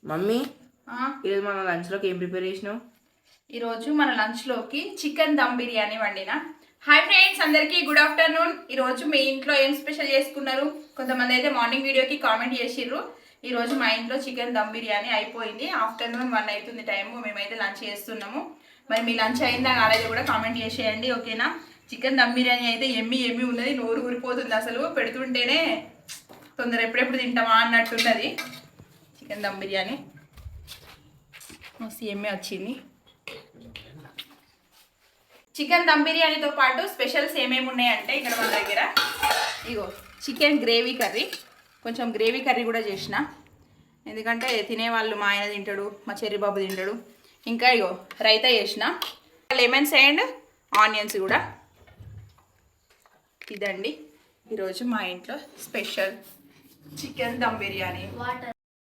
Mummy ఈరోజు మన లంచ్లోకి ఏం ప్రిపేర్ చేసినావు? ఈరోజు మన లంచ్లోకి చికెన్ దమ్ బిర్యానీ వండిన. హాయ్ ఫ్రెండ్స్, అందరికీ గుడ్ ఆఫ్టర్నూన్. ఈరోజు మీ ఇంట్లో ఏం స్పెషల్ చేసుకున్నారు? కొంతమంది అయితే మార్నింగ్ వీడియోకి కామెంట్ చేసిర్రు. ఈరోజు మా ఇంట్లో చికెన్ దమ్ బిర్యానీ అయిపోయింది. ఆఫ్టర్నూన్ 1 అవుతుంది టైము. మేమైతే లంచ్ చేస్తున్నాము. మరి మీ లంచ్ అయిందా కాలేదో కూడా కామెంట్ చేసేయండి, ఓకేనా? చికెన్ దమ్ బిర్యానీ అయితే ఎమ్మి ఉన్నది, నోరు ఊరిపోతుంది అసలు. పెడుతుంటేనే తొందర ఎప్పుడెప్పుడు తింటామా అన్నట్టున్నది. చికెన్ దమ్ బిర్యానీ మస్తు ఎమ్మె వచ్చింది. చికెన్ దమ్ బిర్యానీతో పాటు స్పెషల్స్ ఏమేమి ఉన్నాయంటే ఇక్కడ మన దగ్గర ఇగో చికెన్ గ్రేవీ కర్రీ, కొంచెం గ్రేవీ కర్రీ కూడా చేసిన. ఎందుకంటే తినేవాళ్ళు మా ఆయన తింటాడు, మా చెర్రి బాబు తింటాడు. ఇంకా ఇగో రైతా చేసిన, లెమన్స్ అండ్ ఆనియన్స్ కూడా. ఇదండి ఈరోజు మా ఇంట్లో స్పెషల్ చికెన్ దమ్ బిర్యానీ.